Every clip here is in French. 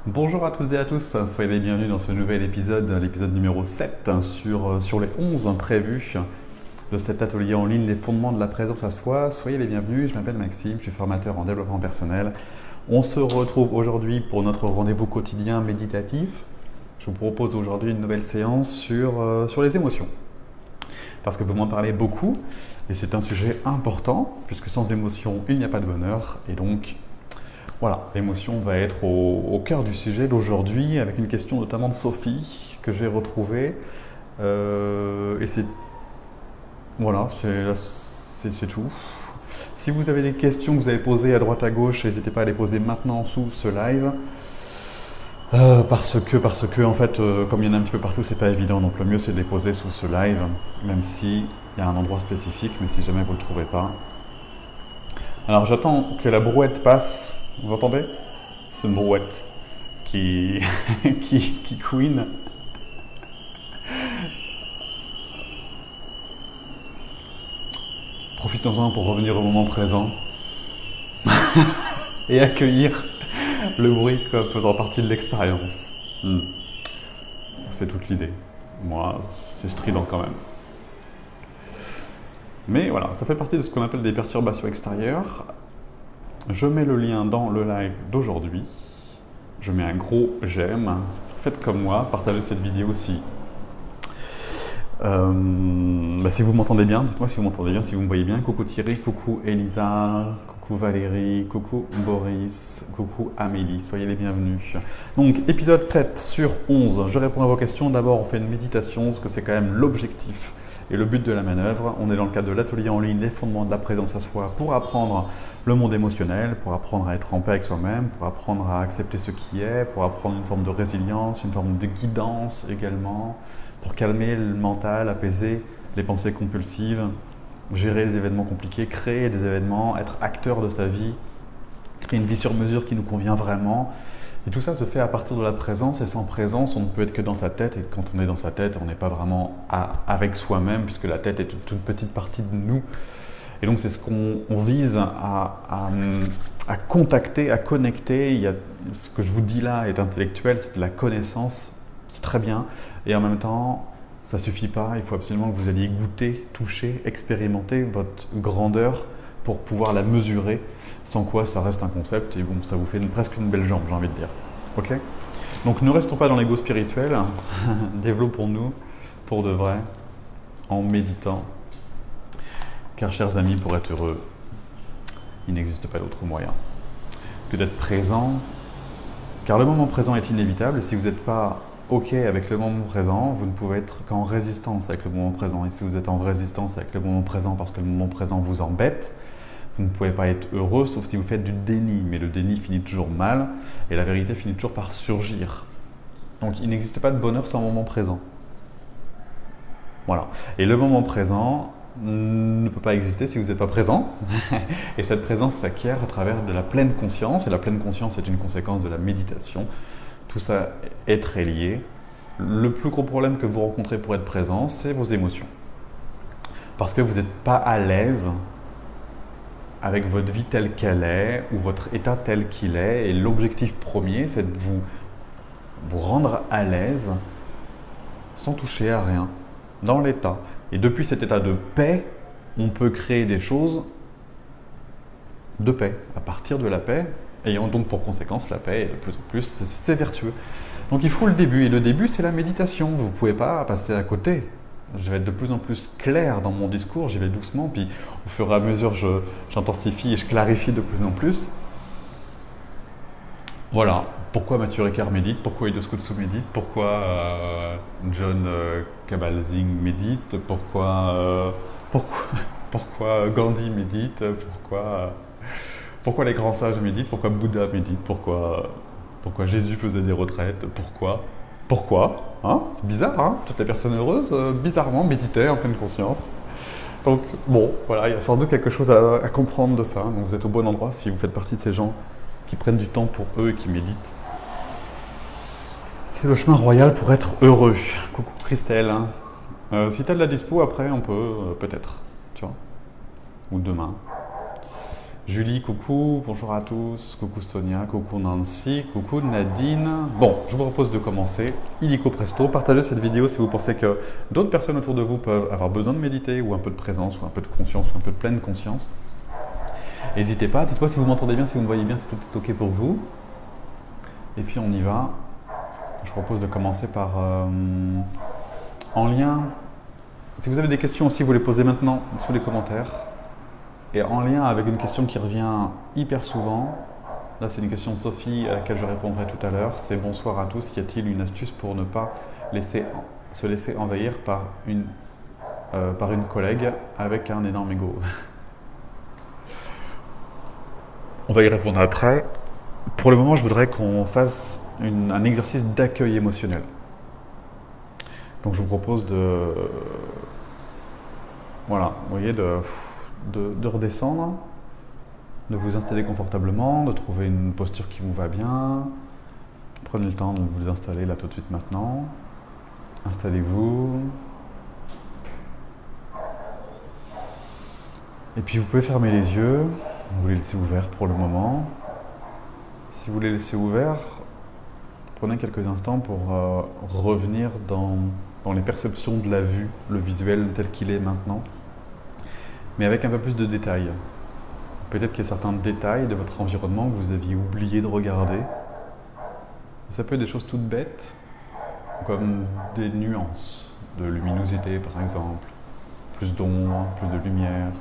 Bonjour à tous et à tous, soyez les bienvenus dans ce nouvel épisode, l'épisode numéro 7 sur les 11 prévus de cet atelier en ligne, les fondements de la présence à soi. Soyez les bienvenus, je m'appelle Maxime, je suis formateur en développement personnel. On se retrouve aujourd'hui pour notre rendez-vous quotidien méditatif. Je vous propose aujourd'hui une nouvelle séance sur les émotions. Parce que vous m'en parlez beaucoup et c'est un sujet important puisque sans émotion, il n'y a pas de bonheur et donc voilà, l'émotion va être au cœur du sujet d'aujourd'hui avec une question notamment de Sophie que j'ai retrouvée. Et c'est voilà, c'est tout. Si vous avez des questions que vous avez posées à droite à gauche, n'hésitez pas à les poser maintenant sous ce live. Parce que en fait, comme il y en a un petit peu partout, c'est pas évident. Donc le mieux c'est de les poser sous ce live, même s'il y a un endroit spécifique, mais si jamais vous ne le trouvez pas. Alors j'attends que la brouette passe. Vous entendez? C'est une brouette qui couine. Profitons-en pour revenir au moment présent et accueillir le bruit comme faisant partie de l'expérience. C'est toute l'idée. Moi, c'est strident quand même. Mais voilà, ça fait partie de ce qu'on appelle des perturbations extérieures. Je mets le lien dans le live d'aujourd'hui. Je mets un gros j'aime. Faites comme moi, partagez cette vidéo si vous m'entendez bien. Dites-moi si vous m'entendez bien, si vous me voyez bien. Coucou Thierry, coucou Elisa, coucou Valérie, coucou Boris, coucou Amélie. Soyez les bienvenus. Donc, épisode 7 sur 11. Je réponds à vos questions. D'abord, on fait une méditation, parce que c'est quand même l'objectif et le but de la manœuvre. On est dans le cadre de l'atelier en ligne, les fondements de la présence à soi, pour apprendre le monde émotionnel, pour apprendre à être en paix avec soi-même, pour apprendre à accepter ce qui est, pour apprendre une forme de résilience, une forme de guidance également, pour calmer le mental, apaiser les pensées compulsives, gérer les événements compliqués, créer des événements, être acteur de sa vie, créer une vie sur mesure qui nous convient vraiment. Et tout ça se fait à partir de la présence, et sans présence, on ne peut être que dans sa tête, et quand on est dans sa tête, on n'est pas vraiment avec soi-même, puisque la tête est une toute petite partie de nous. Et donc c'est ce qu'on vise à contacter, à connecter. Ce que je vous dis là est intellectuel, c'est de la connaissance, c'est très bien, et en même temps, ça ne suffit pas, il faut absolument que vous alliez goûter, toucher, expérimenter votre grandeur pour pouvoir la mesurer, sans quoi ça reste un concept et bon, ça vous fait presque une belle jambe, j'ai envie de dire. Ok? Donc ne restons pas dans l'ego spirituel, développons-nous pour de vrai en méditant. Car chers amis, pour être heureux, il n'existe pas d'autre moyen que d'être présent, car le moment présent est inévitable et si vous n'êtes pas OK avec le moment présent, vous ne pouvez être qu'en résistance avec le moment présent. Et si vous êtes en résistance avec le moment présent parce que le moment présent vous embête, vous ne pouvez pas être heureux sauf si vous faites du déni. Mais le déni finit toujours mal et la vérité finit toujours par surgir. Donc il n'existe pas de bonheur sans moment présent. Voilà. Et le moment présent ne peut pas exister si vous n'êtes pas présent. Et cette présence s'acquiert à travers de la pleine conscience. Et la pleine conscience est une conséquence de la méditation. Tout ça est très lié. Le plus gros problème que vous rencontrez pour être présent, c'est vos émotions. Parce que vous n'êtes pas à l'aise avec votre vie telle qu'elle est ou votre état tel qu'il est. Et l'objectif premier, c'est de vous rendre à l'aise sans toucher à rien, dans l'état. Et depuis cet état de paix, on peut créer des choses de paix, à partir de la paix, ayant donc pour conséquence la paix, et de plus en plus, c'est vertueux. Donc il faut le début, et le début c'est la méditation, vous ne pouvez pas passer à côté. Je vais être de plus en plus clair dans mon discours, j'y vais doucement, puis au fur et à mesure j'intensifie et je clarifie de plus en plus. Voilà, pourquoi Mathieu Ricard médite, pourquoi Ido Skutsu médite, pourquoi John Kabat-Zinn médite, pourquoi Gandhi médite, pourquoi les grands sages méditent, pourquoi Bouddha médite, pourquoi Jésus faisait des retraites, pourquoi hein? C'est bizarre, hein? Toutes les personnes heureuses, bizarrement, méditaient en pleine conscience. Donc, bon, voilà, il y a sans doute quelque chose à comprendre de ça. Donc, vous êtes au bon endroit si vous faites partie de ces gens qui prennent du temps pour eux et qui méditent. C'est le chemin royal pour être heureux. Coucou Christelle. Hein. Si tu as de la dispo, après, on peut, peut-être, tu vois, ou demain. Julie, coucou, bonjour à tous, coucou Sonia, coucou Nancy, coucou Nadine. Bon, je vous propose de commencer illico presto. Partagez cette vidéo si vous pensez que d'autres personnes autour de vous peuvent avoir besoin de méditer ou un peu de présence ou un peu de conscience ou un peu de pleine conscience. N'hésitez pas, dites-moi si vous m'entendez bien, si vous me voyez bien, si tout est OK pour vous. Et puis on y va. Je propose de commencer par en lien. Si vous avez des questions aussi, vous les posez maintenant sous les commentaires. Et en lien avec une question qui revient hyper souvent, là c'est une question de Sophie à laquelle je répondrai tout à l'heure, c'est bonsoir à tous, y a-t-il une astuce pour ne pas se laisser envahir par une collègue avec un énorme ego? On va y répondre après. Pour le moment, je voudrais qu'on fasse un exercice d'accueil émotionnel. Donc je vous propose voilà, vous voyez, de redescendre, de vous installer confortablement, de trouver une posture qui vous va bien. Prenez le temps de vous installer là tout de suite maintenant. Installez-vous. Et puis vous pouvez fermer les yeux, vous les laissez ouverts pour le moment. Si vous les laissez ouverts, prenez quelques instants pour revenir dans les perceptions de la vue, le visuel tel qu'il est maintenant, mais avec un peu plus de détails. Peut-être qu'il y a certains détails de votre environnement que vous aviez oublié de regarder. Ça peut être des choses toutes bêtes, comme des nuances de luminosité par exemple, plus d'ombre, plus de lumière,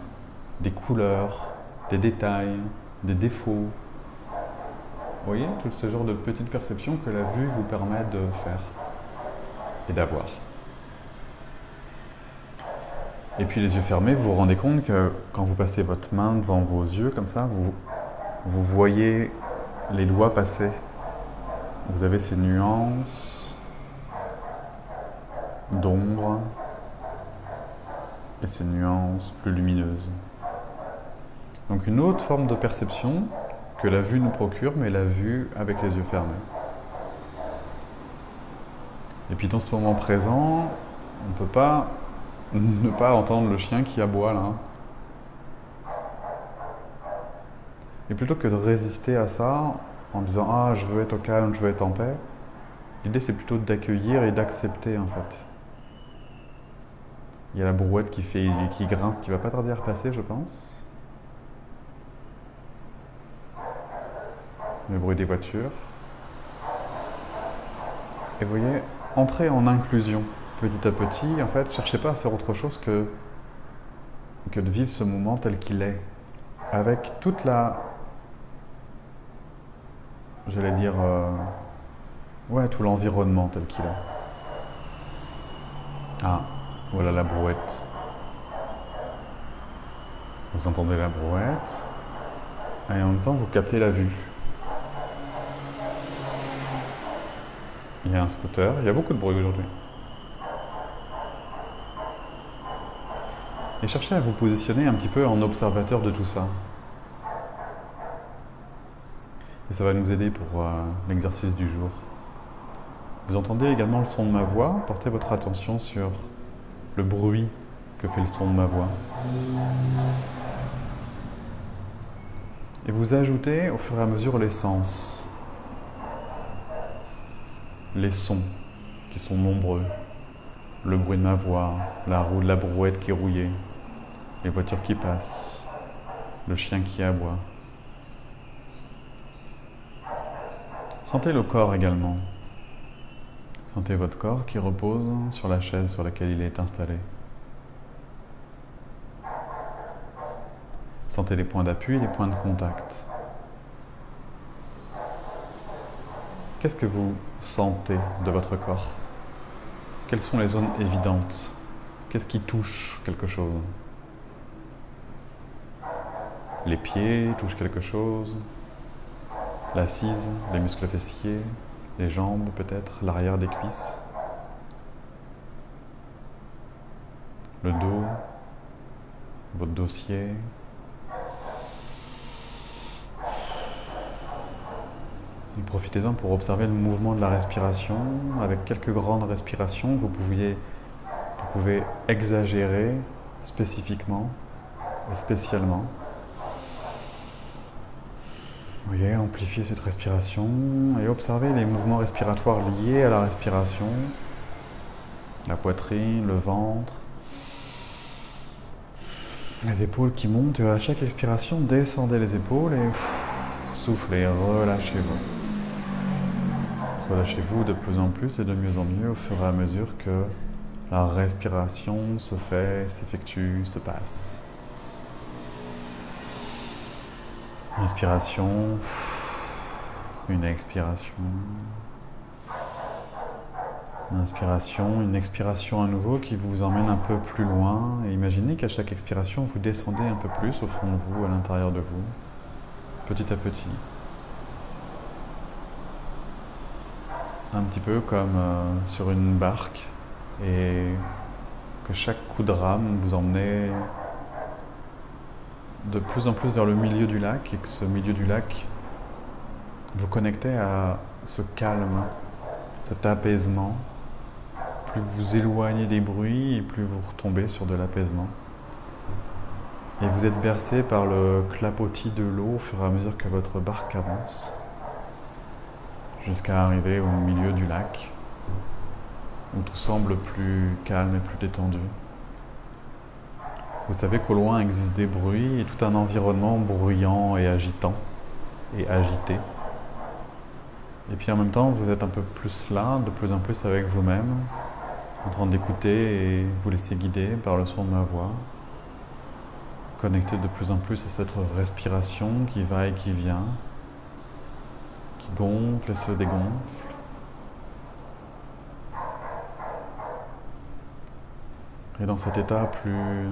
des couleurs, des détails, des défauts. Vous voyez, tout ce genre de petites perceptions que la vue vous permet de faire et d'avoir. Et puis les yeux fermés, vous vous rendez compte que quand vous passez votre main devant vos yeux, comme ça, vous voyez les doigts passer. Vous avez ces nuances d'ombre et ces nuances plus lumineuses. Donc une autre forme de perception que la vue nous procure, mais la vue avec les yeux fermés. Et puis dans ce moment présent, on ne peut pas ne pas entendre le chien qui aboie là. Et plutôt que de résister à ça en disant « Ah, je veux être au calme, je veux être en paix », l'idée c'est plutôt d'accueillir et d'accepter en fait. Il y a la brouette qui grince, qui va pas tarder à repasser, je pense. Le bruit des voitures. Et vous voyez, entrez en inclusion. Petit à petit, en fait, cherchez pas à faire autre chose que de vivre ce moment tel qu'il est, avec toute la, j'allais dire, ouais, tout l'environnement tel qu'il est. Ah, voilà la brouette. Vous entendez la brouette, et en même temps, vous captez la vue. Il y a un scooter, il y a beaucoup de bruit aujourd'hui. Et cherchez à vous positionner un petit peu en observateur de tout ça. Et ça va nous aider pour l'exercice du jour. Vous entendez également le son de ma voix. Portez votre attention sur le bruit que fait le son de ma voix. Et vous ajoutez au fur et à mesure les sens. Les sons qui sont nombreux. Le bruit de ma voix, la roue de la brouette qui est rouillée. Les voitures qui passent, le chien qui aboie. Sentez le corps également. Sentez votre corps qui repose sur la chaise sur laquelle il est installé. Sentez les points d'appui et les points de contact. Qu'est-ce que vous sentez de votre corps? Quelles sont les zones évidentes? Qu'est-ce qui touche quelque chose? Les pieds touchent quelque chose, l'assise, les muscles fessiers, les jambes peut-être, l'arrière des cuisses, le dos, votre dossier. Et profitez-en pour observer le mouvement de la respiration. Avec quelques grandes respirations, vous pouvez exagérer spécifiquement et spécialement. voyez, amplifiez cette respiration et observez les mouvements respiratoires liés à la respiration, la poitrine, le ventre, les épaules qui montent et à chaque expiration, descendez les épaules et soufflez, relâchez-vous. Relâchez-vous de plus en plus et de mieux en mieux au fur et à mesure que la respiration se fait, s'effectue, se passe. Inspiration, une expiration. Inspiration, une expiration à nouveau qui vous emmène un peu plus loin. Et imaginez qu'à chaque expiration, vous descendez un peu plus au fond de vous, à l'intérieur de vous, petit à petit. Un petit peu comme sur une barque et que chaque coup de rame vous emmenait de plus en plus vers le milieu du lac et que ce milieu du lac vous connectait à ce calme, cet apaisement. Plus vous éloignez des bruits et plus vous retombez sur de l'apaisement. Et vous êtes bercé par le clapotis de l'eau au fur et à mesure que votre barque avance, jusqu'à arriver au milieu du lac, où tout semble plus calme et plus détendu. Vous savez qu'au loin existent des bruits et tout un environnement bruyant et agitant, et agité. Et puis en même temps, vous êtes un peu plus là, de plus en plus avec vous-même, en train d'écouter et vous laisser guider par le son de ma voix, connecté de plus en plus à cette respiration qui va et qui vient, qui gonfle et se dégonfle. Et dans cet état plus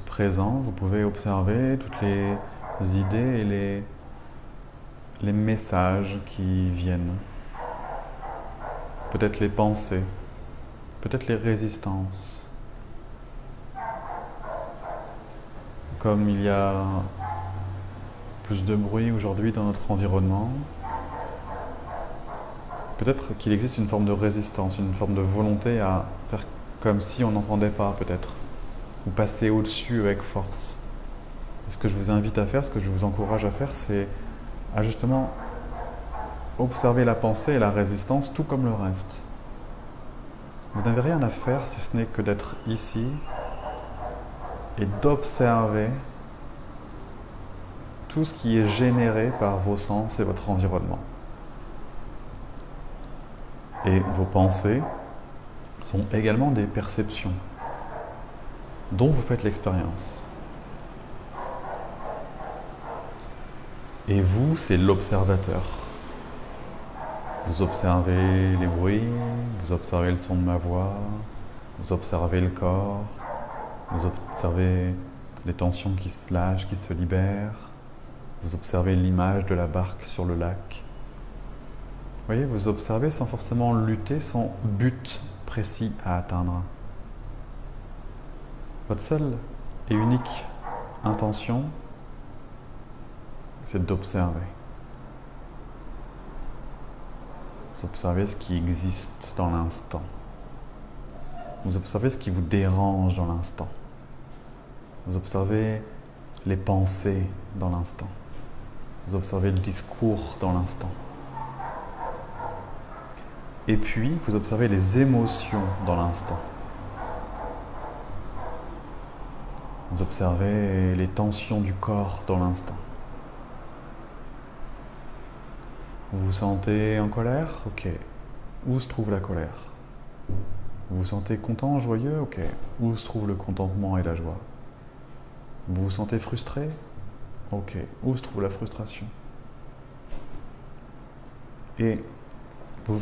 présent, vous pouvez observer toutes les idées et les messages qui viennent. Peut-être les pensées, peut-être les résistances. Comme il y a plus de bruit aujourd'hui dans notre environnement, peut-être qu'il existe une forme de résistance, une forme de volonté à faire comme si on n'entendait pas, peut-être, ou passer au-dessus avec force. Et ce que je vous invite à faire, ce que je vous encourage à faire, c'est à justement observer la pensée et la résistance tout comme le reste. Vous n'avez rien à faire si ce n'est que d'être ici et d'observer tout ce qui est généré par vos sens et votre environnement. Et vos pensées sont également des perceptions dont vous faites l'expérience. Et vous, c'est l'observateur. Vous observez les bruits, vous observez le son de ma voix, vous observez le corps, vous observez les tensions qui se lâchent, qui se libèrent, vous observez l'image de la barque sur le lac. Vous voyez, vous observez sans forcément lutter, sans but précis à atteindre. Votre seule et unique intention, c'est d'observer. Vous observez ce qui existe dans l'instant. Vous observez ce qui vous dérange dans l'instant. Vous observez les pensées dans l'instant. Vous observez le discours dans l'instant. Et puis, vous observez les émotions dans l'instant. Vous observez les tensions du corps dans l'instant. Vous vous sentez en colère? Ok. Où se trouve la colère? Vous vous sentez content, joyeux? Ok. Où se trouve le contentement et la joie? Vous vous sentez frustré? Ok. Où se trouve la frustration? Et vous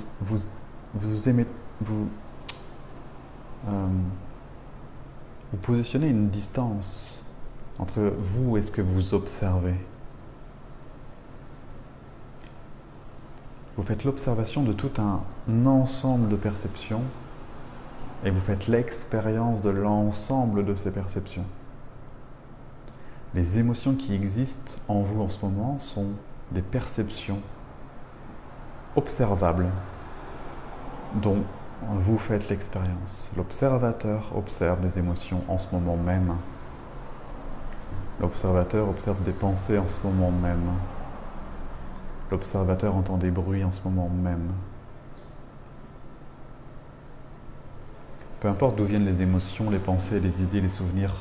positionnez une distance entre vous et ce que vous observez. Vous faites l'observation de tout un ensemble de perceptions et vous faites l'expérience de l'ensemble de ces perceptions. Les émotions qui existent en vous en ce moment sont des perceptions observables dont vous faites l'expérience. L'observateur observe les émotions en ce moment même. L'observateur observe des pensées en ce moment même. L'observateur entend des bruits en ce moment même. Peu importe d'où viennent les émotions, les pensées, les idées, les souvenirs,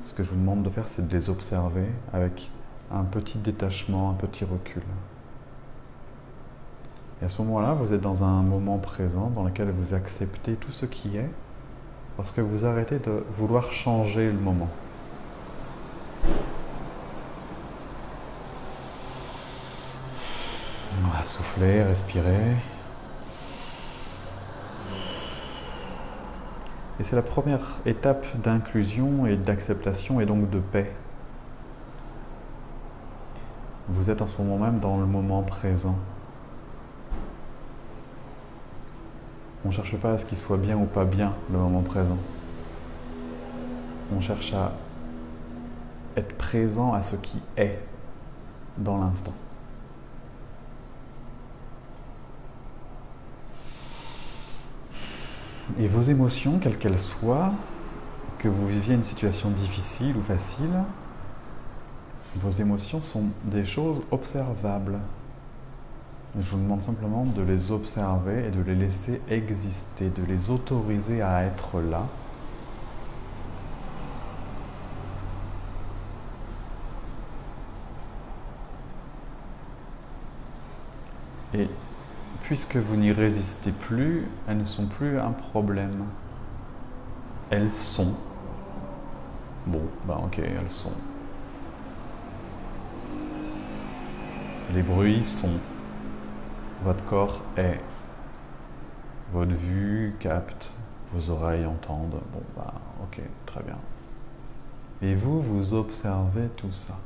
ce que je vous demande de faire, c'est de les observer avec un petit détachement, un petit recul. Et à ce moment-là, vous êtes dans un moment présent dans lequel vous acceptez tout ce qui est, parce que vous arrêtez de vouloir changer le moment. On va souffler, respirer. Et c'est la première étape d'inclusion et d'acceptation et donc de paix. Vous êtes en ce moment même dans le moment présent. On ne cherche pas à ce qu'il soit bien ou pas bien le moment présent. On cherche à être présent à ce qui est dans l'instant. Et vos émotions, quelles qu'elles soient, que vous viviez une situation difficile ou facile, vos émotions sont des choses observables. Je vous demande simplement de les observer et de les laisser exister, de les autoriser à être là. Et puisque vous n'y résistez plus, elles ne sont plus un problème. Elles sont. Bon, ok, elles sont. Les bruits sont. Votre corps est. Votre vue capte. Vos oreilles entendent. Bon, ok, très bien. Et vous, vous observez tout ça.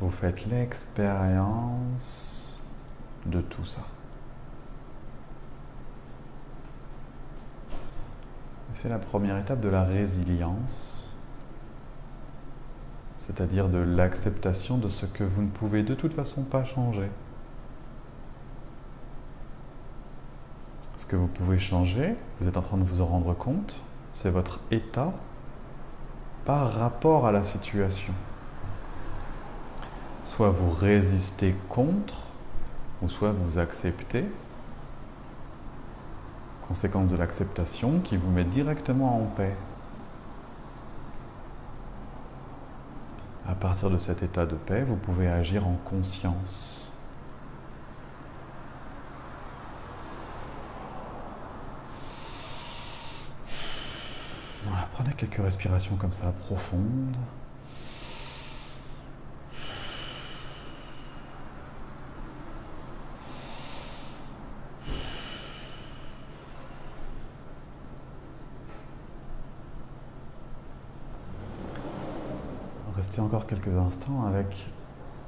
Vous faites l'expérience de tout ça. C'est la première étape de la résilience, c'est-à-dire de l'acceptation de ce que vous ne pouvez de toute façon pas changer. Ce que vous pouvez changer, vous êtes en train de vous en rendre compte, c'est votre état par rapport à la situation. Soit vous résistez contre, ou soit vous acceptez. Conséquence de l'acceptation qui vous met directement en paix. À partir de cet état de paix, vous pouvez agir en conscience. Voilà, prenez quelques respirations comme ça, profondes. Restez encore quelques instants avec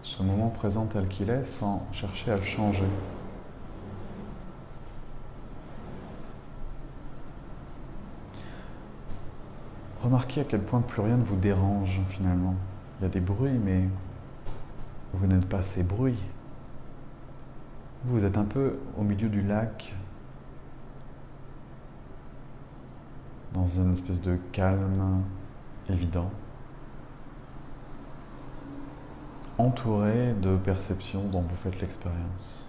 ce moment présent tel qu'il est sans chercher à le changer. Remarquez à quel point plus rien ne vous dérange finalement. Il y a des bruits, mais vous n'êtes pas ces bruits. Vous êtes un peu au milieu du lac, dans une espèce de calme évident, entouré de perceptions dont vous faites l'expérience.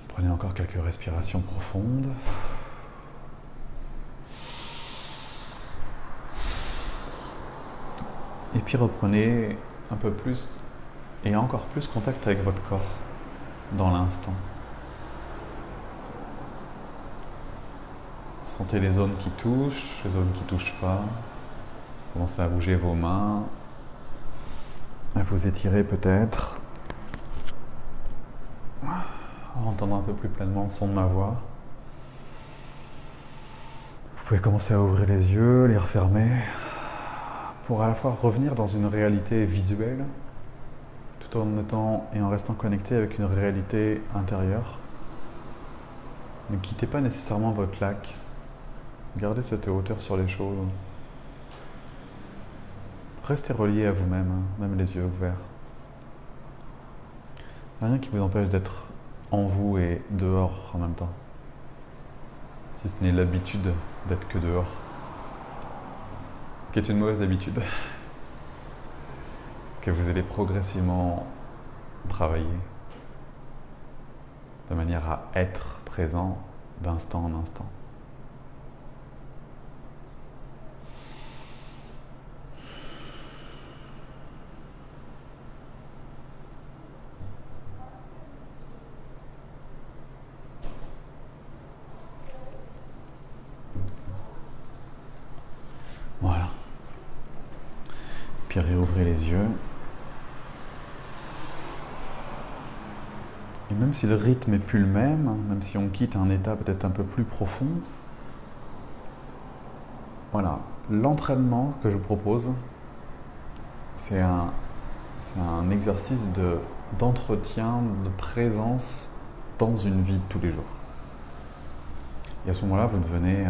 Prenez encore quelques respirations profondes. Et puis reprenez un peu plus et encore plus contact avec votre corps dans l'instant. Sentez les zones qui touchent, les zones qui ne touchent pas. Commencez à bouger vos mains, à vous étirer peut-être, en entendant un peu plus pleinement le son de ma voix. Vous pouvez commencer à ouvrir les yeux, les refermer, pour à la fois revenir dans une réalité visuelle, tout en étant et en restant connecté avec une réalité intérieure. Ne quittez pas nécessairement votre lac. Gardez cette hauteur sur les choses. Restez relié à vous-même, même les yeux ouverts. Rien qui vous empêche d'être en vous et dehors en même temps. Si ce n'est l'habitude d'être que dehors, qui est une mauvaise habitude, que vous allez progressivement travailler de manière à être présent d'instant en instant. Voilà. Puis réouvrez les yeux. Et même si le rythme n'est plus le même si on quitte un état peut-être un peu plus profond, voilà, l'entraînement que je vous propose, c'est un exercice d'entretien, de présence dans une vie de tous les jours. Et à ce moment-là, vous devenez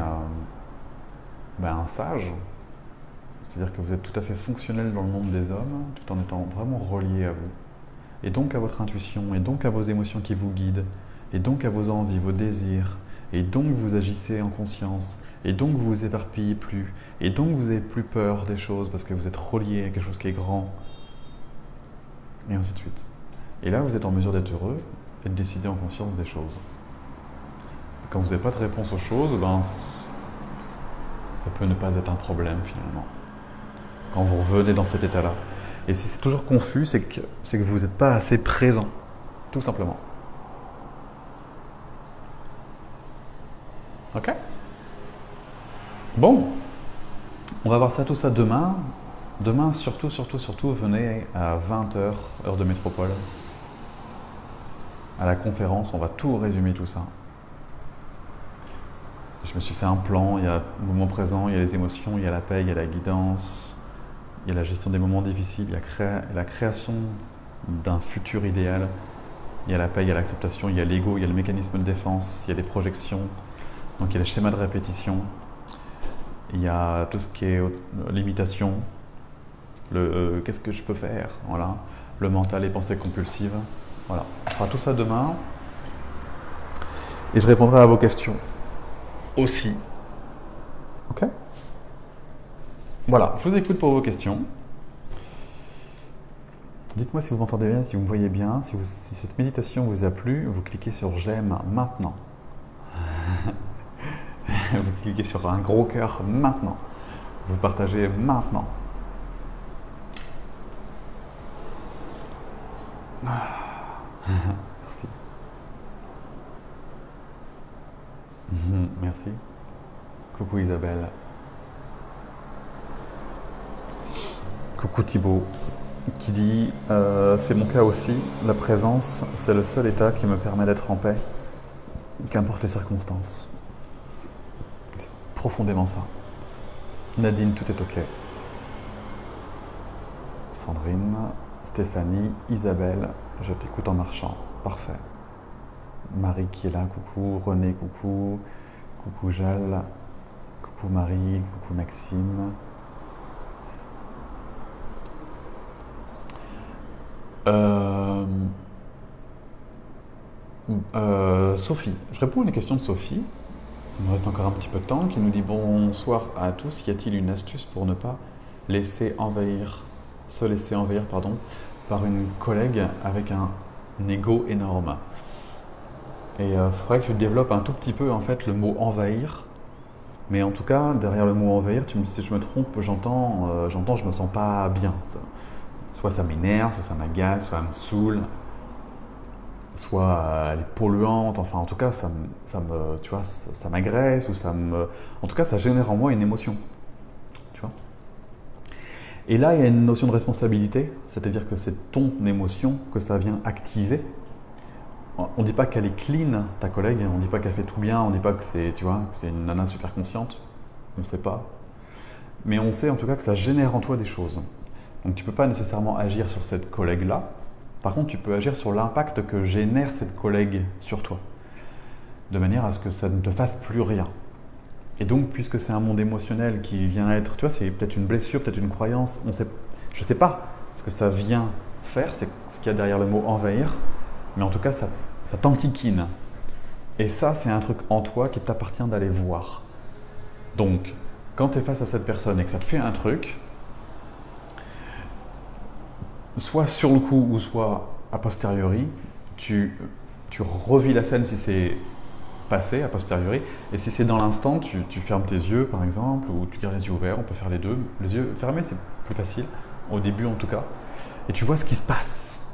un sage, c'est-à-dire que vous êtes tout à fait fonctionnel dans le monde des hommes, tout en étant vraiment relié à vous. Et donc à votre intuition, et donc à vos émotions qui vous guident, et donc à vos envies, vos désirs, et donc vous agissez en conscience, et donc vous vous éparpillez plus, et donc vous n'avez plus peur des choses parce que vous êtes relié à quelque chose qui est grand, et ainsi de suite. Et là, vous êtes en mesure d'être heureux et de décider en conscience des choses. Et quand vous n'avez pas de réponse aux choses, ça peut ne pas être un problème finalement, quand vous revenez dans cet état-là. Et si c'est toujours confus, c'est que vous n'êtes pas assez présent, tout simplement. Ok? Bon, on va voir ça, tout ça demain. Demain, surtout, venez à 20h, heure de métropole. À la conférence, on va tout résumer tout ça. Je me suis fait un plan, il y a le moment présent, il y a les émotions, il y a la paix, il y a la guidance. Il y a la gestion des moments difficiles, il y a la création d'un futur idéal, il y a la paix, il y a l'acceptation, il y a l'ego, il y a le mécanisme de défense, il y a les projections, donc il y a les schémas de répétition, il y a tout ce qui est l'imitation, qu'est-ce que je peux faire, voilà, le mental, les pensées compulsives, voilà. On fera tout ça demain et je répondrai à vos questions aussi. Ok ? Voilà, je vous écoute pour vos questions. Dites-moi si vous m'entendez bien, si vous me voyez bien. Si cette méditation vous a plu, vous cliquez sur « J'aime maintenant ». Vous cliquez sur un gros cœur maintenant. Vous partagez maintenant. Merci. Merci. Coucou Isabelle. Coucou Thibaut, qui dit c'est mon cas aussi, la présence, c'est le seul état qui me permet d'être en paix, qu'importe les circonstances. C'est profondément ça. Nadine, tout est ok. Sandrine, Stéphanie, Isabelle, je t'écoute en marchant. Parfait. Marie qui est là, coucou. René, coucou. Coucou Jal. Coucou Marie, coucou Maxime. Sophie, je réponds à une question de Sophie. Il me reste encore un petit peu de temps, qui nous dit bonsoir à tous. Y a-t-il une astuce pour ne pas se laisser envahir par une collègue avec un ego énorme? Et il faudrait que tu développes un tout petit peu en fait le mot envahir. Mais en tout cas, derrière le mot envahir, tu me dis si je me trompe, j'entends je me sens pas bien. Soit ça m'énerve, soit ça m'agace, soit elle me saoule, soit elle est polluante, enfin en tout cas ça m'agresse, ou en tout cas ça génère en moi une émotion, tu vois. Et là il y a une notion de responsabilité, c'est-à-dire que c'est ton émotion que ça vient activer. On ne dit pas qu'elle est clean, ta collègue, on ne dit pas qu'elle fait tout bien, on ne dit pas que c'est, tu vois, que c'est une nana super consciente, on ne sait pas. Mais on sait en tout cas que ça génère en toi des choses. Donc tu ne peux pas nécessairement agir sur cette collègue-là. Par contre, tu peux agir sur l'impact que génère cette collègue sur toi, de manière à ce que ça ne te fasse plus rien. Et donc, puisque c'est un monde émotionnel qui vient être, tu vois, c'est peut-être une blessure, peut-être une croyance, je ne sais pas ce que ça vient faire, c'est ce qu'il y a derrière le mot envahir, mais en tout cas, ça t'enquiquine. Et ça, c'est un truc en toi qui t'appartient d'aller voir. Donc, quand tu es face à cette personne et que ça te fait un truc, soit sur le coup ou soit a posteriori, tu revis la scène si c'est passé a posteriori, et si c'est dans l'instant, tu fermes tes yeux par exemple, ou tu gardes les yeux ouverts, on peut faire les deux. Les yeux fermés, c'est plus facile, au début en tout cas, et tu vois ce qui se passe.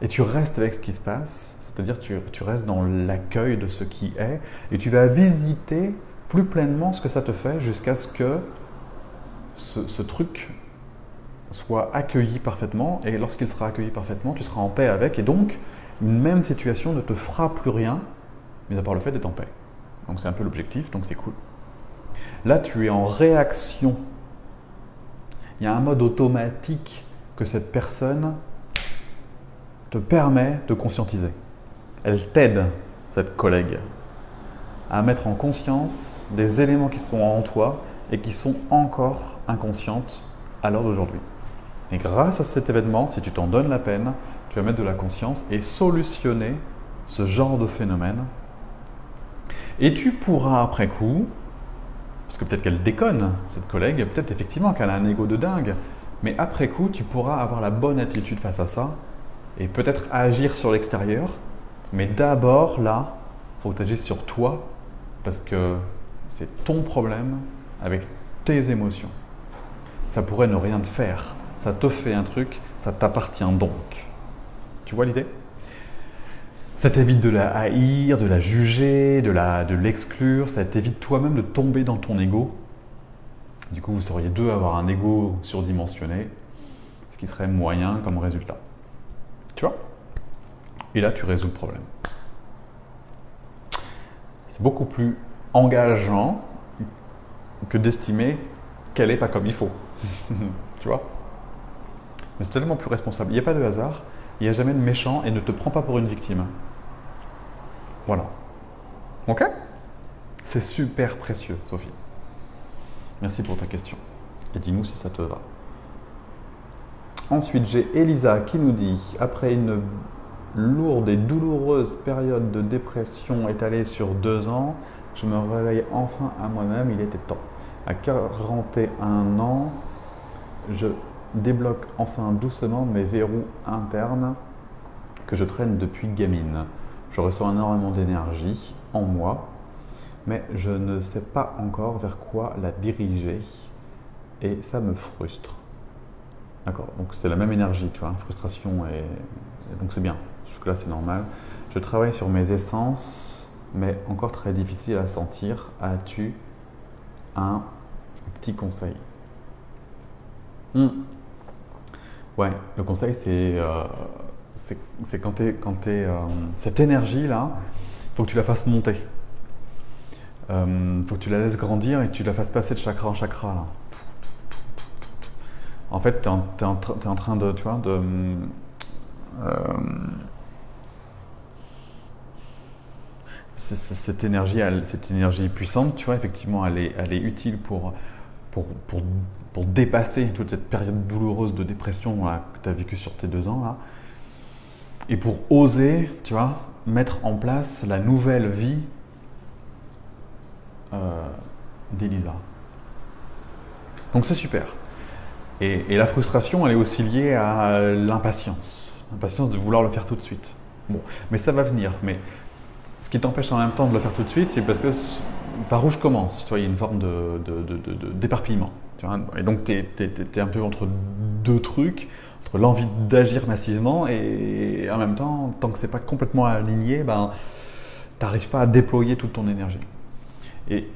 Et tu restes avec ce qui se passe, c'est-à-dire tu restes dans l'accueil de ce qui est, et tu vas visiter plus pleinement ce que ça te fait jusqu'à ce que ce truc soit accueilli parfaitement, et lorsqu'il sera accueilli parfaitement, tu seras en paix avec, et donc une même situation ne te fera plus rien, mais à part le fait d'être en paix. Donc c'est un peu l'objectif, donc c'est cool. Là, tu es en réaction. Il y a un mode automatique que cette personne te permet de conscientiser. Elle t'aide, cette collègue, à mettre en conscience des éléments qui sont en toi et qui sont encore inconscientes à l'heure d'aujourd'hui. Et grâce à cet événement, si tu t'en donnes la peine, tu vas mettre de la conscience et solutionner ce genre de phénomène. Et tu pourras après coup, parce que peut-être qu'elle déconne, cette collègue, peut-être effectivement qu'elle a un ego de dingue, mais après coup, tu pourras avoir la bonne attitude face à ça et peut-être agir sur l'extérieur. Mais d'abord, là, il faut que tu agisses sur toi parce que c'est ton problème avec tes émotions. Ça pourrait ne rien te faire. Ça te fait un truc, ça t'appartient donc. Tu vois l'idée? Ça t'évite de la haïr, de la juger, de l'exclure. Ça t'évite toi-même de tomber dans ton ego. Du coup, vous seriez deux à avoir un ego surdimensionné, ce qui serait moyen comme résultat. Tu vois? Et là, tu résous le problème. C'est beaucoup plus engageant que d'estimer qu'elle n'est pas comme il faut. Tu vois? Mais c'est tellement plus responsable. Il n'y a pas de hasard, il n'y a jamais de méchant et ne te prends pas pour une victime. Voilà. Ok? C'est super précieux, Sophie. Merci pour ta question. Et dis-nous si ça te va. Ensuite, j'ai Elisa qui nous dit « Après une lourde et douloureuse période de dépression étalée sur 2 ans, je me réveille enfin à moi-même, il était temps. À 41 ans, je débloque enfin doucement mes verrous internes que je traîne depuis gamine. Je ressens énormément d'énergie en moi, mais je ne sais pas encore vers quoi la diriger et ça me frustre. » D'accord, donc c'est la même énergie, tu vois, frustration et donc c'est bien. Jusque-là, c'est normal. Je travaille sur mes essences, mais encore très difficile à sentir. As-tu un petit conseil? Ouais, le conseil, c'est quand t'es cette énergie-là, il faut que tu la fasses monter. Il faut que tu la laisses grandir et que tu la fasses passer de chakra en chakra. Là. En fait, tu es en train de, tu vois, cette énergie puissante, tu vois, effectivement, elle est utile pour dépasser toute cette période douloureuse de dépression là, que tu as vécue sur tes 2 ans, là, et pour oser, tu vois, mettre en place la nouvelle vie d'Elisa. Donc c'est super. Et la frustration, elle est aussi liée à l'impatience. L'impatience de vouloir le faire tout de suite. Bon, mais ça va venir. Mais ce qui t'empêche en même temps de le faire tout de suite, c'est parce que par où je commence, tu vois, il y a une forme d'éparpillement. Et donc, tu es un peu entre deux trucs, entre l'envie d'agir massivement et en même temps, tant que ce n'est pas complètement aligné, ben, tu n'arrives pas à déployer toute ton énergie. Et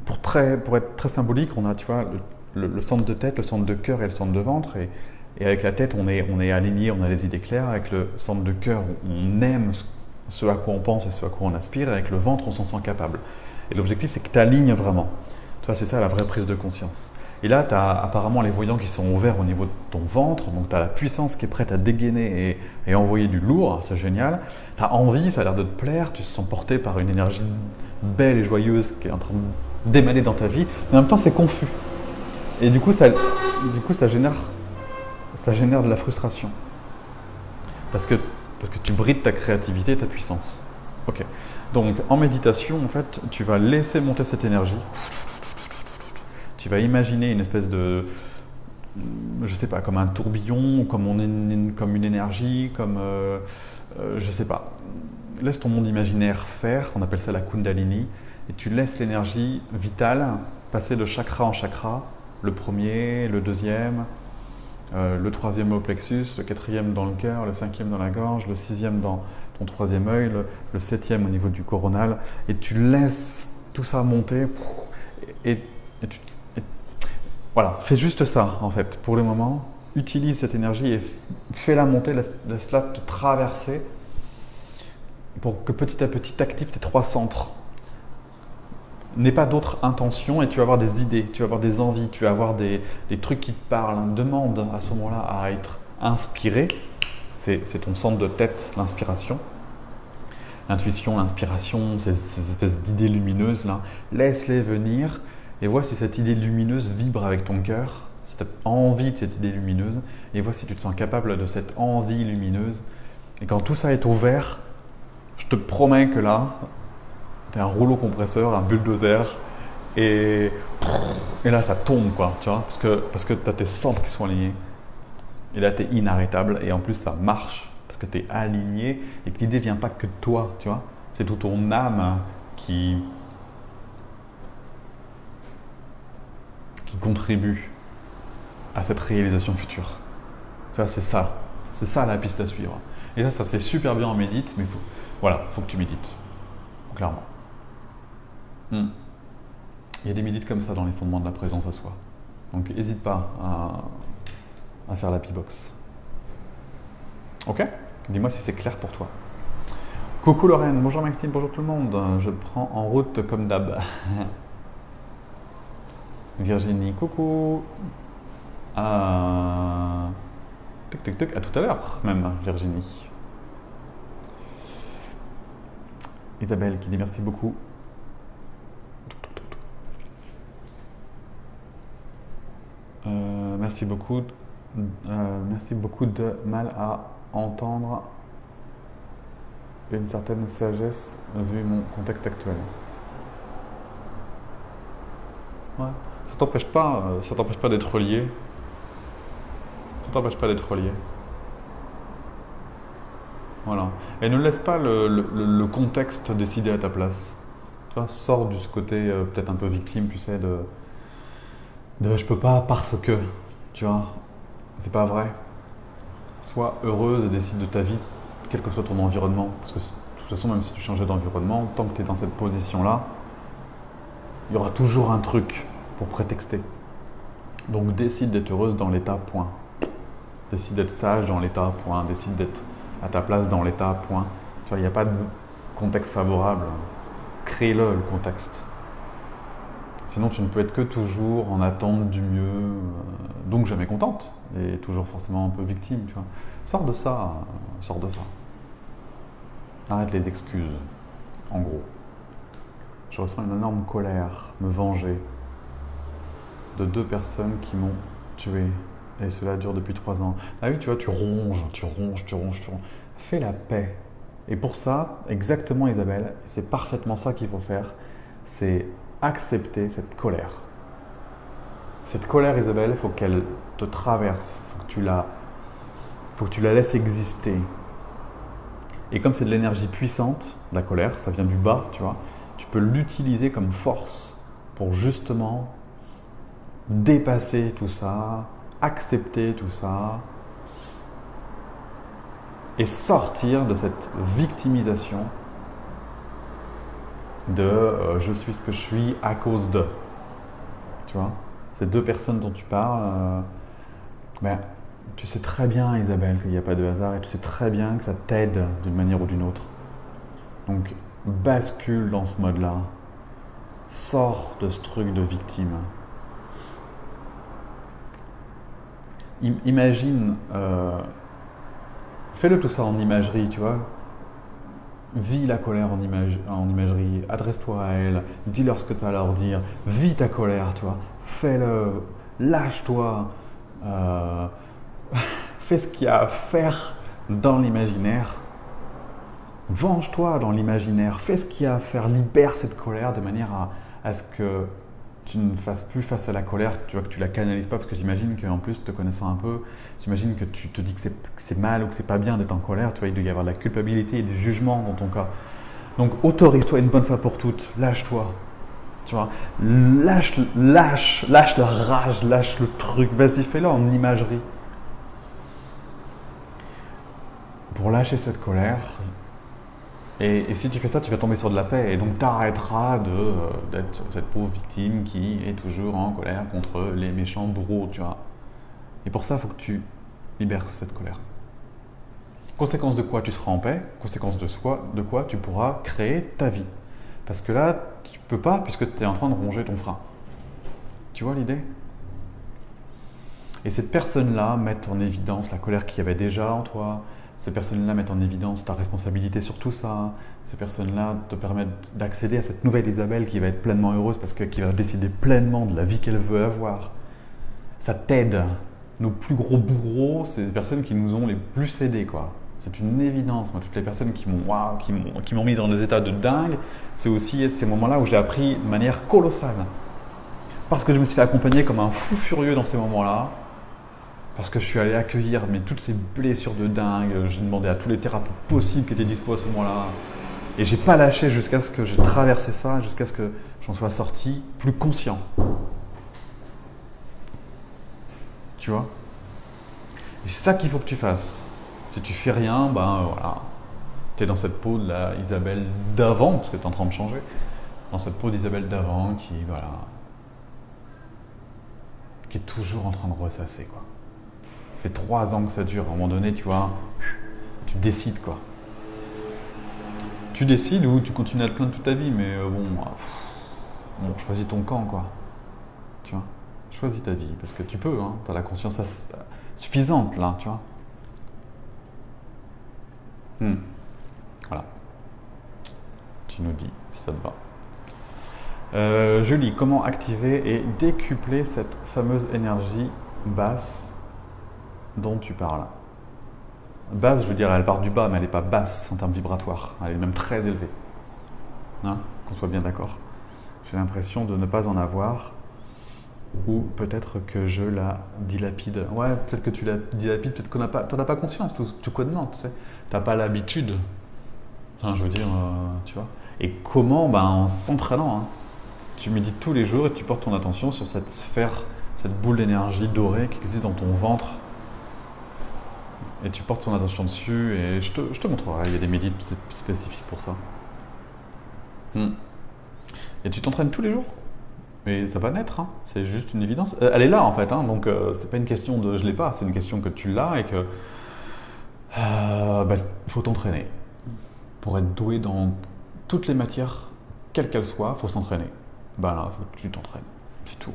pour être très symbolique, on a, tu vois, le centre de tête, le centre de cœur et le centre de ventre. Et avec la tête, on est aligné, on a les idées claires. Avec le centre de cœur, on aime ce à quoi on pense et ce à quoi on aspire. Et avec le ventre, on s'en sent capable. Et l'objectif, c'est que tu alignes vraiment. Tu vois, c'est ça la vraie prise de conscience. Et là, tu as apparemment les voyants qui sont ouverts au niveau de ton ventre. Donc, tu as la puissance qui est prête à dégainer et envoyer du lourd. C'est génial. Tu as envie, ça a l'air de te plaire. Tu te sens porté par une énergie belle et joyeuse qui est en train d'émaner dans ta vie. Mais en même temps, c'est confus. Et du coup, ça génère de la frustration. Parce que Parce que tu brides ta créativité et ta puissance. Ok. Donc en méditation, en fait, tu vas laisser monter cette énergie. Tu vas imaginer une espèce de, je sais pas, comme un tourbillon, comme une énergie, comme, je sais pas. Laisse ton monde imaginaire faire, on appelle ça la Kundalini, et tu laisses l'énergie vitale passer de chakra en chakra, le premier, le deuxième, le troisième au plexus, le quatrième dans le cœur, le cinquième dans la gorge, le sixième dans ton troisième œil, le septième au niveau du coronal, et tu laisses tout ça monter, voilà, fais juste ça en fait pour le moment, utilise cette énergie et fais-la monter, laisse-la te traverser pour que petit à petit tu actives tes trois centres. N'aie pas d'autres intentions et tu vas avoir des idées, tu vas avoir des envies, tu vas avoir des trucs qui te parlent. Demande à ce moment-là à être inspiré. C'est ton centre de tête, l'inspiration. L'intuition, l'inspiration, ces espèces d'idées lumineuses là, laisse-les venir et vois si cette idée lumineuse vibre avec ton cœur, si tu as envie de cette idée lumineuse et vois si tu te sens capable de cette envie lumineuse. Et quand tout ça est ouvert, je te promets que là, tu es un rouleau compresseur, un bulldozer et là ça tombe quoi, tu vois, parce que tu as tes centres qui sont alignés et là tu es inarrêtable et en plus ça marche parce que tu es aligné et que l'idée vient pas que de toi, tu vois, c'est tout ton âme qui contribue à cette réalisation future. Tu vois, c'est ça la piste à suivre. Et ça se fait super bien en médite, mais faut que tu médites, clairement. Il y a des médites comme ça dans les fondements de la présence à soi. Donc n'hésite pas à faire la P-Box. Ok? Dis-moi si c'est clair pour toi. Coucou Lorraine, bonjour Maxime, bonjour tout le monde. Je prends en route comme d'hab. Virginie, coucou. Tuc, tuc, tuc. À tout à l'heure même, Virginie. Isabelle qui dit merci beaucoup. Merci beaucoup. Merci beaucoup de mal à entendre une certaine sagesse vu mon contexte actuel. Ouais. Ça t'empêche pas d'être relié. Ça t'empêche pas d'être relié. Voilà. Et ne laisse pas le contexte décider à ta place. Tu vois, sors de ce côté peut-être un peu victime, tu sais, de je peux pas parce que, tu vois, c'est pas vrai. Sois heureuse et décide de ta vie, quel que soit ton environnement. Parce que de toute façon, même si tu changeais d'environnement, tant que tu es dans cette position-là, il y aura toujours un truc pour prétexter. Donc décide d'être heureuse dans l'état, point. Décide d'être sage dans l'état, point. Décide d'être à ta place dans l'état, point. Tu vois, il n'y a pas de contexte favorable. Crée-le, le contexte. Sinon, tu ne peux être que toujours en attente du mieux, donc jamais contente, et toujours forcément un peu victime, tu vois. Sors de ça, sors de ça. Arrête les excuses, en gros. Je ressens une énorme colère, me venger de 2 personnes qui m'ont tué, et cela dure depuis 3 ans. Ah oui, tu vois, tu ronges. Fais la paix. Et pour ça, exactement Isabelle, c'est parfaitement ça qu'il faut faire, c'est accepter cette colère. Cette colère, Isabelle, il faut qu'elle te traverse, il faut que tu la laisses exister. Et comme c'est de l'énergie puissante, la colère, ça vient du bas, tu vois, tu peux l'utiliser comme force pour justement dépasser tout ça, accepter tout ça et sortir de cette victimisation de je suis ce que je suis à cause de. Tu vois, ces 2 personnes dont tu parles, ben, tu sais très bien, Isabelle, qu'il n'y a pas de hasard et tu sais très bien que ça t'aide d'une manière ou d'une autre. Donc, bascule dans ce mode-là. Sors de ce truc de victime. Imagine, fais-le tout ça en imagerie, tu vois. Vis la colère en imagerie, adresse-toi à elle, dis-leur ce que tu as à leur dire, vis ta colère, tu vois, fais-le, lâche-toi, fais ce qu'il y a à faire dans l'imaginaire Venge-toi dans l'imaginaire, fais ce qu'il y a à faire, libère cette colère de manière à ce que tu ne fasses plus face à la colère, tu vois, que tu la canalises pas, parce que j'imagine qu'en plus, te connaissant un peu, j'imagine que tu te dis que c'est mal ou que c'est pas bien d'être en colère, tu vois, il doit y avoir de la culpabilité et des jugements dans ton cas. Donc autorise-toi une bonne fois pour toutes, lâche-toi, tu vois, lâche la rage, lâche le truc, vas-y fais-le en imagerie. Pour lâcher cette colère, et si tu fais ça, tu vas tomber sur de la paix et donc tu arrêteras d'être cette pauvre victime qui est toujours en colère contre les méchants bourreaux, tu vois. Et pour ça, il faut que tu libères cette colère. Conséquence de quoi tu seras en paix, conséquence de quoi tu pourras créer ta vie. Parce que là, tu peux pas puisque tu es en train de ronger ton frein. Tu vois l'idée? Et cette personne-là met en évidence la colère qu'il y avait déjà en toi. Ces personnes-là mettent en évidence ta responsabilité sur tout ça. Ces personnes-là te permettent d'accéder à cette nouvelle Isabelle qui va être pleinement heureuse parce que qui va décider pleinement de la vie qu'elle veut avoir. Ça t'aide. Nos plus gros bourreaux, c'est les personnes qui nous ont les plus aidés, quoi. C'est une évidence. Moi, toutes les personnes qui m'ont mis dans des états de dingue, c'est aussi ces moments-là où j'ai appris de manière colossale. Parce que je me suis fait accompagner comme un fou furieux dans ces moments-là. Parce que je suis allé accueillir toutes ces blessures de dingue, j'ai demandé à tous les thérapeutes possibles qui étaient dispo à ce moment-là. Et j'ai pas lâché jusqu'à ce que j'ai traversé ça, jusqu'à ce que j'en sois sorti plus conscient. Tu vois? Et c'est ça qu'il faut que tu fasses. Si tu fais rien, ben voilà. Tu es dans cette peau de la Isabelle d'avant, parce que tu es en train de changer. Dans cette peau d'Isabelle d'avant qui est toujours en train de ressasser, quoi. Ça fait 3 ans que ça dure. À un moment donné, tu vois, tu décides, quoi. Tu décides ou tu continues à te plaindre toute ta vie, mais bon, choisis ton camp, quoi. Tu vois, choisis ta vie, parce que tu peux, hein. Tu as la conscience suffisante, là, tu vois. Voilà. Tu nous dis si ça te va. Julie, comment activer et décupler cette fameuse énergie basse dont tu parles? Basse, je veux dire, elle part du bas, mais elle n'est pas basse en termes vibratoires. Elle est même très élevée. Hein, qu'on soit bien d'accord. J'ai l'impression de ne pas en avoir, ou peut-être que je la dilapide. Ouais, peut-être que tu la dilapides, peut-être que tu n'en as pas conscience, tout connement, tu sais. Tu n'as pas l'habitude. Enfin, je veux dire, tu vois. Et comment? Ben, en s'entraînant. Hein. Tu médites tous les jours et tu portes ton attention sur cette sphère, cette boule d'énergie dorée qui existe dans ton ventre. Et tu portes ton attention dessus et je te montrerai, il y a des médites spécifiques pour ça. Et tu t'entraînes tous les jours. Mais ça va naître, hein. C'est juste une évidence. Elle est là en fait, hein. Donc c'est pas une question de je l'ai pas, c'est une question que tu l'as et que faut t'entraîner. Pour être doué dans toutes les matières, quelles qu'elles soient, il faut s'entraîner. Ben là, faut que tu t'entraînes, c'est tout.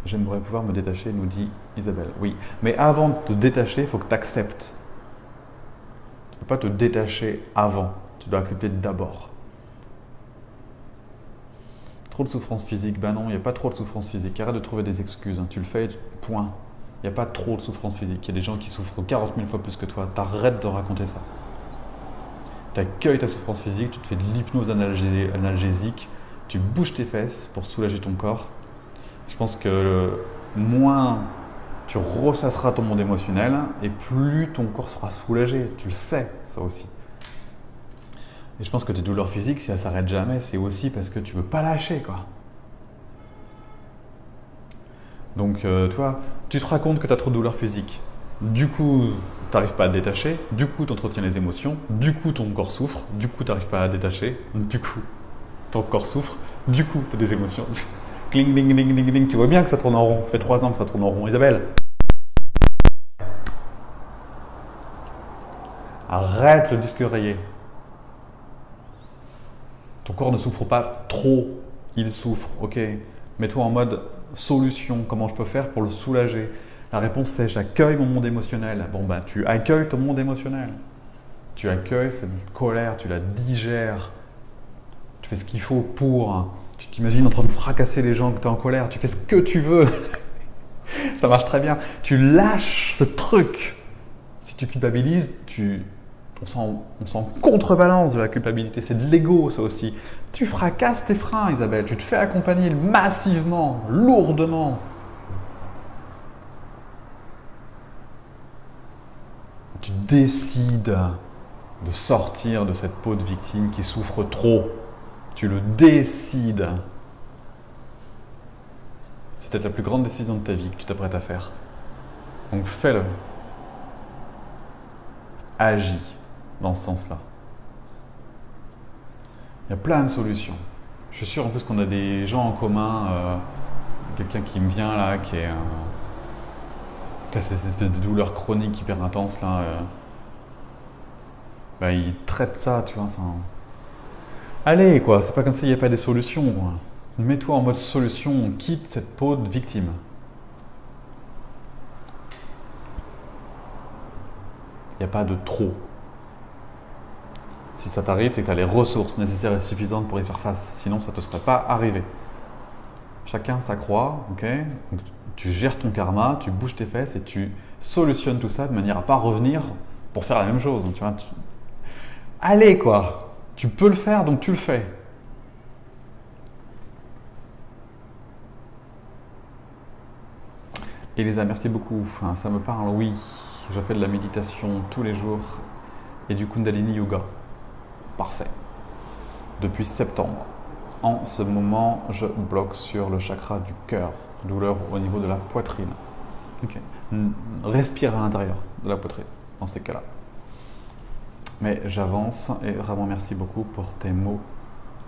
J'aimerais pouvoir me détacher, nous dit Isabelle. Oui, mais avant de te détacher, il faut que tu acceptes. Tu ne peux pas te détacher avant, tu dois accepter d'abord. Trop de souffrance physique, ben non, il n'y a pas trop de souffrance physique. Arrête de trouver des excuses, hein. Tu le fais, point. Il n'y a pas trop de souffrance physique. Il y a des gens qui souffrent 40 000 fois plus que toi. T'arrêtes de raconter ça. Tu accueilles ta souffrance physique, tu te fais de l'hypnose analgésique, tu bouges tes fesses pour soulager ton corps. Je pense que moins tu ressasseras ton monde émotionnel et plus ton corps sera soulagé. Tu le sais, ça aussi. Et je pense que tes douleurs physiques, si elles ne s'arrêtent jamais, c'est aussi parce que tu ne veux pas lâcher, quoi. Donc, toi, tu te racontes que tu as trop de douleurs physiques. Du coup, tu n'arrives pas à te détacher. Du coup, tu entretiens les émotions. Du coup, ton corps souffre. Du coup, tu n'arrives pas à te détacher. Du coup, ton corps souffre. Du coup, tu as des émotions. Cling, ding, ding, ding, ding. Tu vois bien que ça tourne en rond. Ça fait 3 ans que ça tourne en rond. Isabelle, arrête le disque rayé. Ton corps ne souffre pas trop. Il souffre, ok. Mets-toi en mode solution. Comment je peux faire pour le soulager? La réponse c'est j'accueille mon monde émotionnel. Bon ben tu accueilles ton monde émotionnel. Tu accueilles cette colère, tu la digères. Tu fais ce qu'il faut pour. Tu t'imagines en train de fracasser les gens que tu es en colère. Tu fais ce que tu veux. Ça marche très bien. Tu lâches ce truc. Si tu culpabilises, tu on s'en contrebalance de la culpabilité. C'est de l'ego, ça aussi. Tu fracasses tes freins, Isabelle. Tu te fais accompagner massivement, lourdement. Tu décides de sortir de cette peau de victime qui souffre trop. Tu le décides. C'est peut-être la plus grande décision de ta vie que tu t'apprêtes à faire. Donc fais-le. Agis dans ce sens-là. Il y a plein de solutions. Je suis sûr en plus qu'on a des gens en commun. Quelqu'un qui me vient là, qui a cette espèce de douleur chronique hyper intense là. Il traite ça, tu vois. Enfin, allez quoi, c'est pas comme s'il n'y a pas des solutions. Quoi. Mets-toi en mode solution, quitte cette peau de victime. Il n'y a pas de trop. Si ça t'arrive, c'est que tu as les ressources nécessaires et suffisantes pour y faire face. Sinon, ça ne te serait pas arrivé. Chacun sa croix, ok? Donc, tu gères ton karma, tu bouges tes fesses et tu solutionnes tout ça de manière à ne pas revenir pour faire la même chose. Donc, tu vois, allez quoi! Tu peux le faire, donc tu le fais. Elisa, merci beaucoup. Enfin, ça me parle, oui. Je fais de la méditation tous les jours et du Kundalini Yoga. Parfait. Depuis septembre. En ce moment, je bloque sur le chakra du cœur. Douleur au niveau de la poitrine. Ok. Respire à l'intérieur de la poitrine dans ces cas-là. Mais j'avance et vraiment merci beaucoup pour tes mots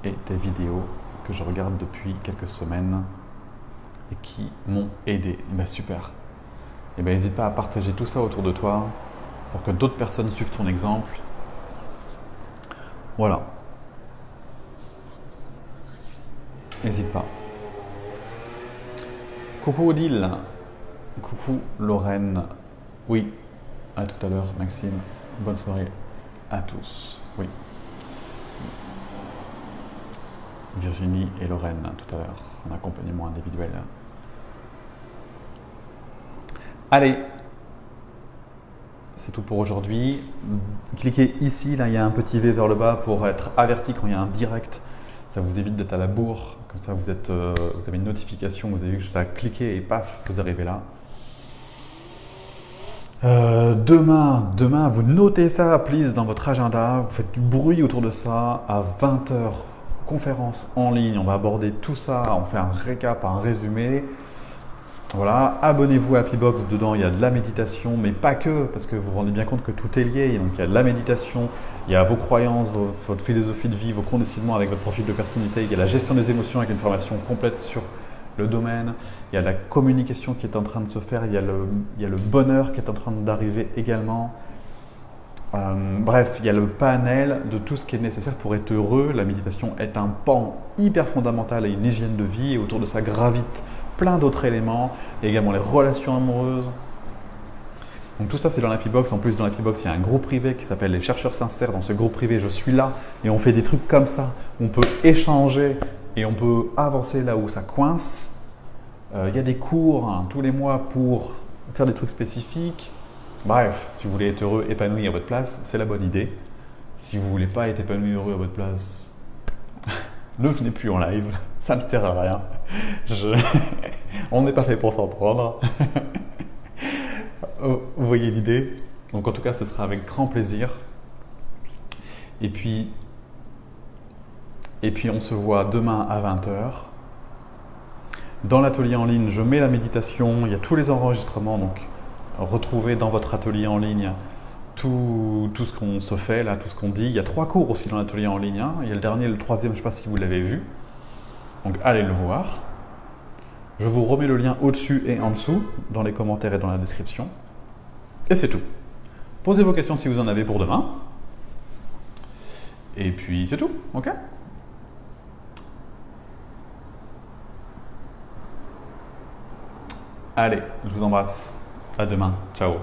et tes vidéos que je regarde depuis quelques semaines et qui m'ont aidé. Super. Et n'hésite pas à partager tout ça autour de toi pour que d'autres personnes suivent ton exemple. Voilà. N'hésite pas. Coucou Odile. Coucou Lorraine. Oui. À tout à l'heure, Maxime. Bonne soirée à tous. Oui. Virginie et Lorraine, tout à l'heure, en accompagnement individuel. Allez, c'est tout pour aujourd'hui. Cliquez ici, là il y a un petit V vers le bas pour être averti quand il y a un direct. Ça vous évite d'être à la bourre, comme ça vous avez une notification, vous avez vu que je dois cliquer et paf, vous arrivez là. Demain, vous notez ça, please, dans votre agenda. Vous faites du bruit autour de ça à 20 h. Conférence en ligne, on va aborder tout ça, on fait un récap, un résumé. Voilà, abonnez-vous à Happy Box, dedans il y a de la méditation, mais pas que, parce que vous vous rendez bien compte que tout est lié. Donc il y a de la méditation, il y a vos croyances, votre philosophie de vie, vos conditionnements avec votre profil de personnalité, il y a la gestion des émotions avec une formation complète sur le domaine, il y a la communication qui est en train de se faire, il y a le bonheur qui est en train d'arriver également. Bref, il y a le panel de tout ce qui est nécessaire pour être heureux. La méditation est un pan hyper fondamental et une hygiène de vie, et autour de ça gravitent plein d'autres éléments, et également les relations amoureuses. Donc tout ça c'est dans l'Happy Box. En plus dans l'Happy Box il y a un groupe privé qui s'appelle les chercheurs sincères. Dans ce groupe privé je suis là et on fait des trucs comme ça. On peut échanger et on peut avancer là où ça coince. Il y a des cours tous les mois pour faire des trucs spécifiques. Bref, si vous voulez être heureux, épanoui à votre place, c'est la bonne idée. Si vous ne voulez pas être épanoui, heureux à votre place, ne venez plus en live, ça ne sert à rien. On n'est pas fait pour s'entendre. Vous voyez l'idée? Donc en tout cas, ce sera avec grand plaisir. Et puis on se voit demain à 20 h. Dans l'atelier en ligne, je mets la méditation, il y a tous les enregistrements, donc retrouvez dans votre atelier en ligne tout ce qu'on se fait, là, tout ce qu'on dit. Il y a 3 cours aussi dans l'atelier en ligne. Il y a le dernier, le 3e, je ne sais pas si vous l'avez vu. Donc allez le voir. Je vous remets le lien au-dessus et en dessous, dans les commentaires et dans la description. Et c'est tout. Posez vos questions si vous en avez pour demain. Et puis c'est tout, ok? Allez, je vous embrasse. À demain. Ciao.